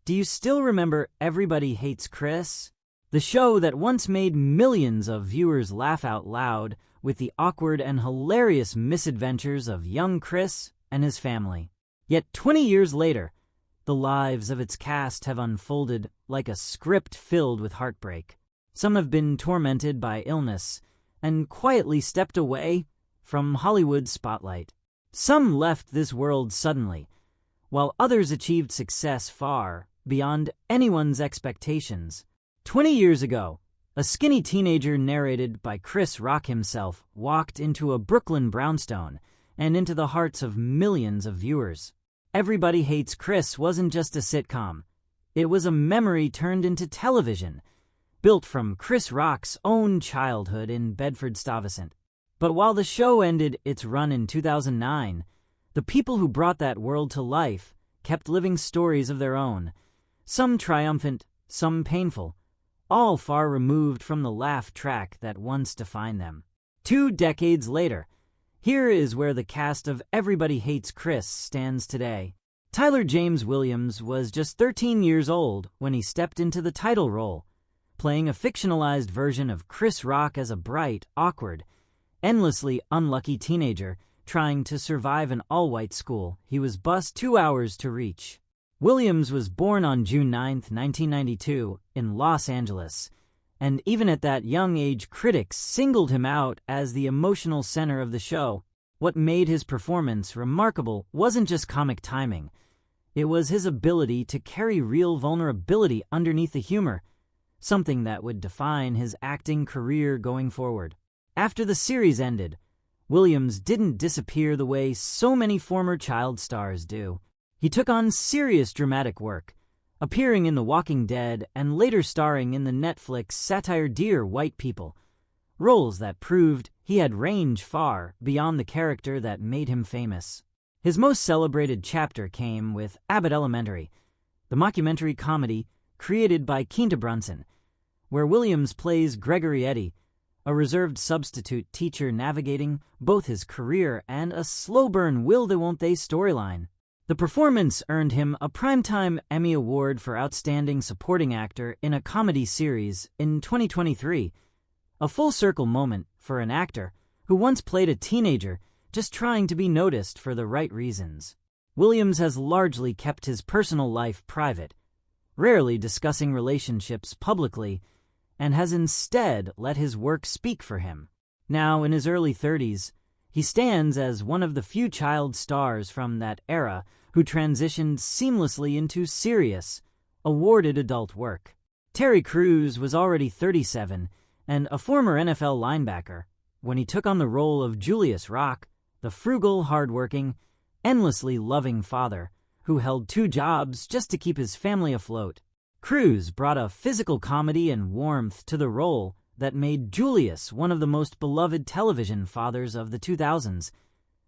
Do you still remember Everybody Hates Chris? The show that once made millions of viewers laugh out loud with the awkward and hilarious misadventures of young Chris and his family. Yet 20 years later, the lives of its cast have unfolded like a script filled with heartbreak. Some have been tormented by illness and quietly stepped away from Hollywood's spotlight. Some left this world suddenly, while others achieved success far beyond anyone's expectations. 20 years ago, a skinny teenager narrated by Chris Rock himself walked into a Brooklyn brownstone and into the hearts of millions of viewers. Everybody Hates Chris wasn't just a sitcom. It was a memory turned into television, built from Chris Rock's own childhood in Bedford-Stuyvesant. But while the show ended its run in 2009, the people who brought that world to life kept living stories of their own, some triumphant, some painful, all far removed from the laugh track that once defined them. 2 decades later, here is where the cast of Everybody Hates Chris stands today. Tyler James Williams was just 13 years old when he stepped into the title role, playing a fictionalized version of Chris Rock as a bright, awkward, endlessly unlucky teenager trying to survive an all-white school he was bused 2 hours to reach. Williams was born on June 9, 1992, in Los Angeles, and even at that young age, critics singled him out as the emotional center of the show. What made his performance remarkable wasn't just comic timing. It was his ability to carry real vulnerability underneath the humor, something that would define his acting career going forward. After the series ended, Williams didn't disappear the way so many former child stars do. He took on serious dramatic work, appearing in The Walking Dead and later starring in the Netflix satire Dear White People, roles that proved he had range far beyond the character that made him famous. His most celebrated chapter came with Abbott Elementary, the mockumentary comedy created by Quinta Brunson, where Williams plays Gregory Eddy, a reserved substitute teacher navigating both his career and a slow-burn will-they-won't-they storyline. The performance earned him a Primetime Emmy Award for Outstanding Supporting Actor in a Comedy Series in 2023, a full-circle moment for an actor who once played a teenager just trying to be noticed for the right reasons. Williams has largely kept his personal life private, rarely discussing relationships publicly, and has instead let his work speak for him. Now in his early 30s, he stands as one of the few child stars from that era who transitioned seamlessly into serious, awarded adult work. Terry Crews was already 37 and a former NFL linebacker when he took on the role of Julius Rock, the frugal, hardworking, endlessly loving father who held 2 jobs just to keep his family afloat. Crews brought a physical comedy and warmth to the role that made Julius one of the most beloved television fathers of the 2000s,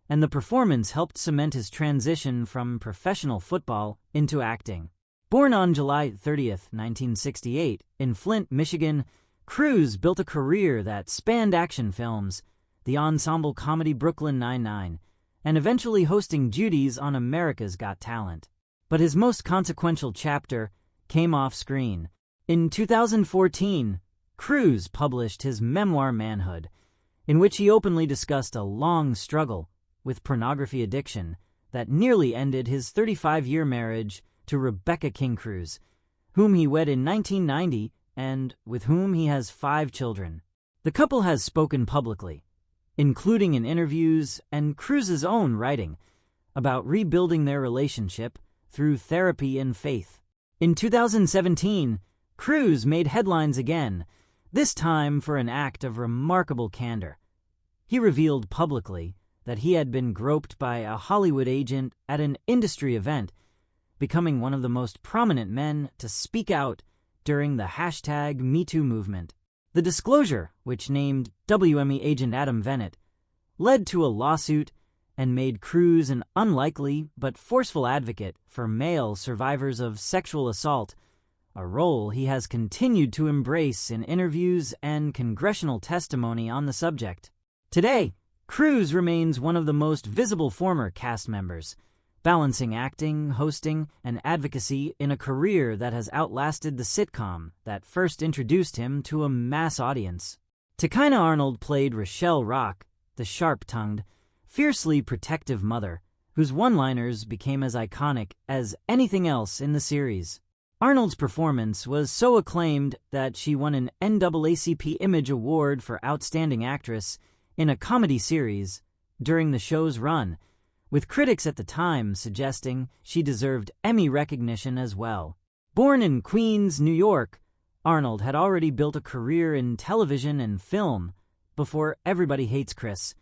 and the performance helped cement his transition from professional football into acting. Born on July 30, 1968, in Flint, Michigan, Crews built a career that spanned action films, the ensemble comedy Brooklyn Nine-Nine, and eventually hosting duties on America's Got Talent. But his most consequential chapter came off screen. In 2014, Crews published his memoir Manhood, in which he openly discussed a long struggle with pornography addiction that nearly ended his 35-year marriage to Rebecca King Crews, whom he wed in 1990 and with whom he has 5 children. The couple has spoken publicly, including in interviews and Crews's own writing, about rebuilding their relationship through therapy and faith. In 2017, Crews made headlines again, this time for an act of remarkable candor. He revealed publicly that he had been groped by a Hollywood agent at an industry event, becoming one of the most prominent men to speak out during the #MeToo movement. The disclosure, which named WME agent Adam Vennett, led to a lawsuit and made Crews an unlikely but forceful advocate for male survivors of sexual assault, a role he has continued to embrace in interviews and congressional testimony on the subject. Today, Crews remains one of the most visible former cast members, balancing acting, hosting, and advocacy in a career that has outlasted the sitcom that first introduced him to a mass audience. Tichina Arnold played Rochelle Rock, the sharp-tongued, fiercely protective mother, whose one-liners became as iconic as anything else in the series. Arnold's performance was so acclaimed that she won an NAACP Image Award for Outstanding Actress in a comedy series during the show's run, with critics at the time suggesting she deserved Emmy recognition as well. Born in Queens, New York, Arnold had already built a career in television and film before Everybody Hates Chris,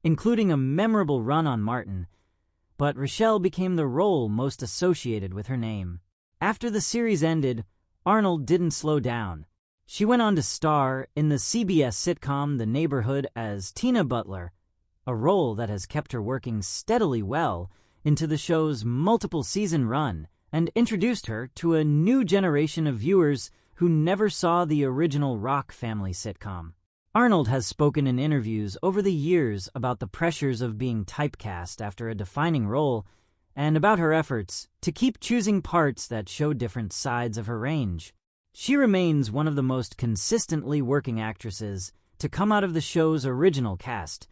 including a memorable run on Martin, but Rochelle became the role most associated with her name. After the series ended, Arnold didn't slow down. She went on to star in the CBS sitcom The Neighborhood as Tina Butler, a role that has kept her working steadily well into the show's multiple-season run and introduced her to a new generation of viewers who never saw the original Rock family sitcom. Arnold has spoken in interviews over the years about the pressures of being typecast after a defining role and about her efforts to keep choosing parts that show different sides of her range. She remains one of the most consistently working actresses to come out of the show's original cast,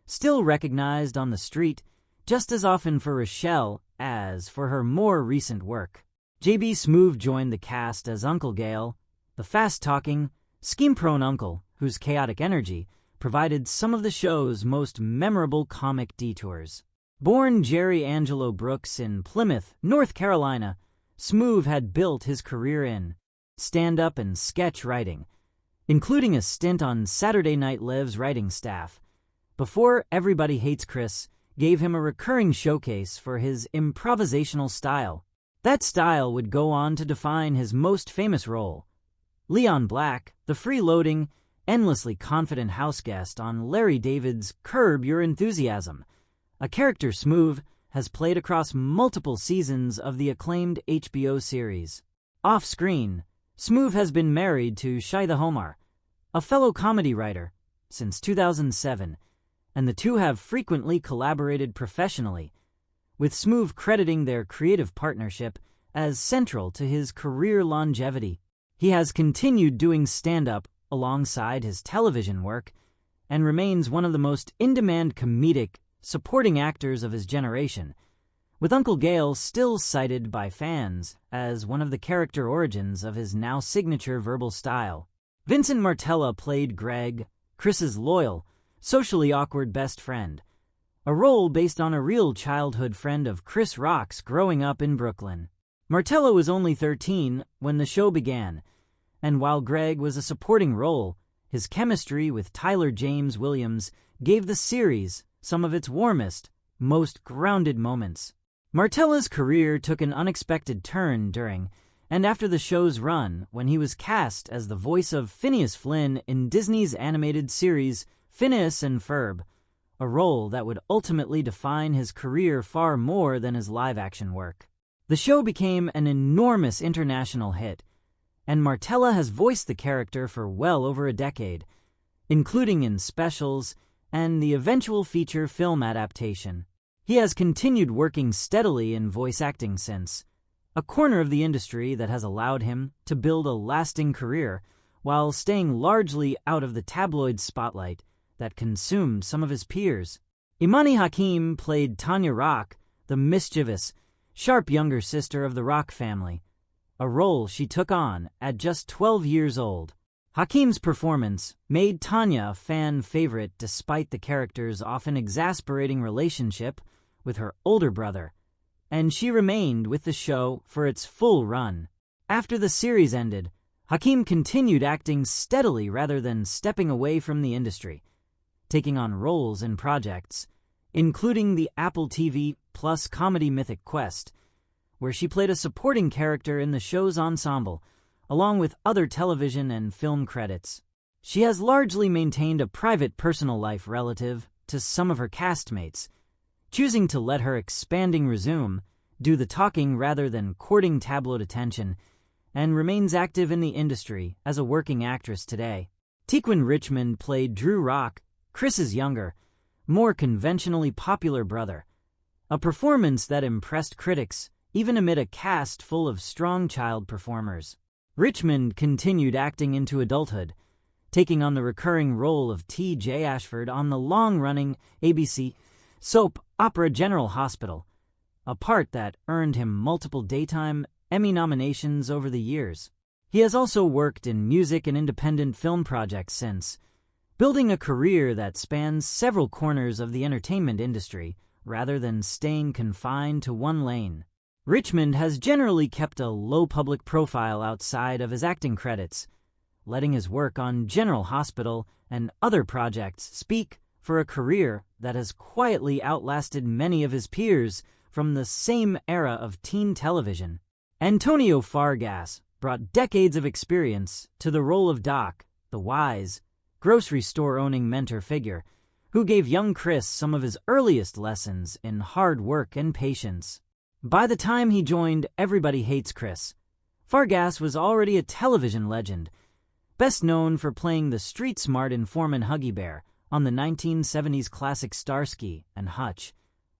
still recognized on the street just as often for Rochelle as for her more recent work. JB Smoove joined the cast as Uncle Gale, the fast-talking, scheme-prone uncle whose chaotic energy provided some of the show's most memorable comic detours. Born Jerry Angelo Brooks in Plymouth, North Carolina, Smoove had built his career in stand-up and sketch writing, including a stint on Saturday Night Live's writing staff, before Everybody Hates Chris gave him a recurring showcase for his improvisational style. That style would go on to define his most famous role, Leon Black, the freeloading, endlessly confident houseguest on Larry David's Curb Your Enthusiasm, a character Smoove has played across multiple seasons of the acclaimed HBO series. Off-screen, Smoove has been married to Shaida Homar, a fellow comedy writer, since 2007, and the two have frequently collaborated professionally, with Smoove crediting their creative partnership as central to his career longevity. He has continued doing stand-up alongside his television work and remains one of the most in-demand comedic, supporting actors of his generation, with Uncle Gale still cited by fans as one of the character origins of his now signature verbal style. Vincent Martella played Greg, Chris's loyal, socially awkward best friend, a role based on a real childhood friend of Chris Rock's growing up in Brooklyn. Martella was only 13 when the show began, and while Greg was a supporting role, his chemistry with Tyler James Williams gave the series some of its warmest, most grounded moments. Martella's career took an unexpected turn during and after the show's run when he was cast as the voice of Phineas Flynn in Disney's animated series Phineas and Ferb, a role that would ultimately define his career far more than his live-action work. The show became an enormous international hit, and Martella has voiced the character for well over a decade, including in specials and the eventual feature film adaptation. He has continued working steadily in voice acting since, a corner of the industry that has allowed him to build a lasting career while staying largely out of the tabloid spotlight that consumed some of his peers. Imani Hakim played Tanya Rock, the mischievous, sharp younger sister of the Rock family, a role she took on at just 12 years old. Hakim's performance made Tanya a fan favorite despite the character's often exasperating relationship with her older brother, and she remained with the show for its full run. After the series ended, Hakim continued acting steadily rather than stepping away from the industry, taking on roles in projects, including the Apple TV Plus comedy Mythic Quest, where she played a supporting character in the show's ensemble, along with other television and film credits. She has largely maintained a private personal life relative to some of her castmates, choosing to let her expanding resume do the talking rather than courting tabloid attention, and remains active in the industry as a working actress today. Tequan Richmond played Drew Rock, Chris's younger, more conventionally popular brother, a performance that impressed critics even amid a cast full of strong child performers. Richmond continued acting into adulthood, taking on the recurring role of T.J. Ashford on the long-running ABC soap opera General Hospital, a part that earned him multiple daytime Emmy nominations over the years. He has also worked in music and independent film projects since, building a career that spans several corners of the entertainment industry rather than staying confined to one lane. Richmond has generally kept a low public profile outside of his acting credits, letting his work on General Hospital and other projects speak for a career that has quietly outlasted many of his peers from the same era of teen television. Antonio Fargas brought decades of experience to the role of Doc, the wise, grocery store-owning mentor figure, who gave young Chris some of his earliest lessons in hard work and patience. By the time he joined Everybody Hates Chris, Fargas was already a television legend, best known for playing the street-smart informant Huggy Bear on the 1970s classic Starsky and Hutch,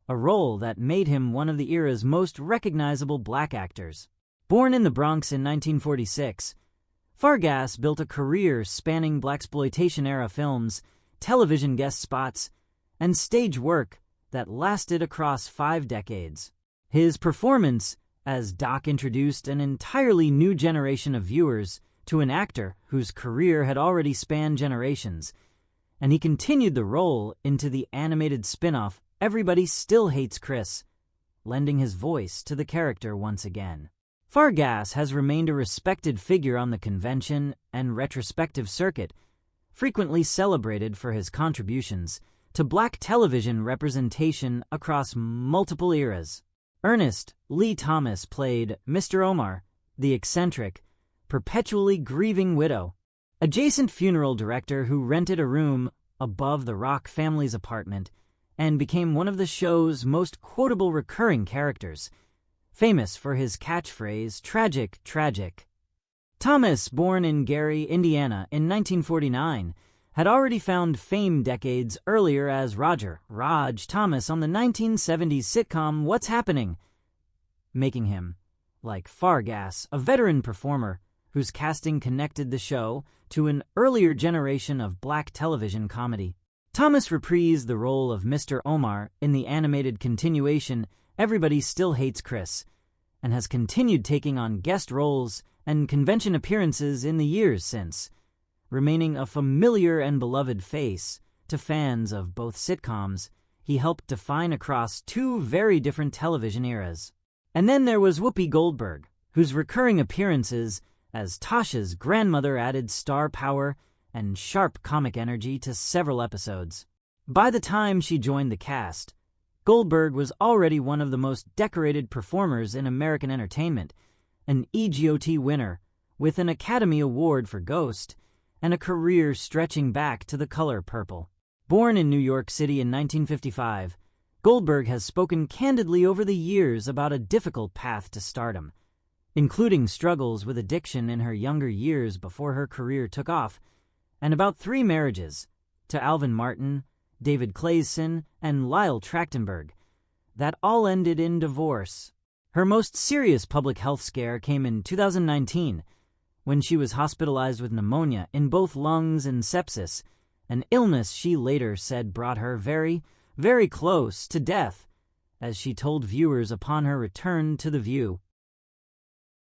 a role that made him one of the era's most recognizable black actors. Born in the Bronx in 1946, Fargas built a career spanning blaxploitation-era films, television guest spots, and stage work that lasted across 5 decades. His performance as Doc introduced an entirely new generation of viewers to an actor whose career had already spanned generations, and he continued the role into the animated spin-off Everybody Still Hates Chris, lending his voice to the character once again. Fargas has remained a respected figure on the convention and retrospective circuit, frequently celebrated for his contributions to black television representation across multiple eras. Ernest Lee Thomas played Mr. Omar, the eccentric, perpetually grieving widow, adjacent funeral director who rented a room above the Rock family's apartment and became one of the show's most quotable recurring characters, famous for his catchphrase, "Tragic, tragic." Thomas, born in Gary, Indiana in 1949, had already found fame decades earlier as Raj Thomas on the 1970s sitcom What's Happening, making him, like Fargas, a veteran performer whose casting connected the show to an earlier generation of black television comedy. Thomas reprised the role of Mr. Omar in the animated continuation Everybody Still Hates Chris, and has continued taking on guest roles and convention appearances in the years since, remaining a familiar and beloved face to fans of both sitcoms he helped define across 2 very different television eras. And then there was Whoopi Goldberg, whose recurring appearances as Tasha's grandmother added star power and sharp comic energy to several episodes. By the time she joined the cast, Goldberg was already one of the most decorated performers in American entertainment, an EGOT winner with an Academy Award for Ghost, and a career stretching back to The Color Purple. Born in New York City in 1955, Goldberg has spoken candidly over the years about a difficult path to stardom, including struggles with addiction in her younger years before her career took off, and about 3 marriages, to Alvin Martin, David Clayson, and Lyle Trachtenberg, that all ended in divorce. Her most serious public health scare came in 2019, when she was hospitalized with pneumonia in both lungs and sepsis, an illness she later said brought her very, very close to death, as she told viewers upon her return to The View.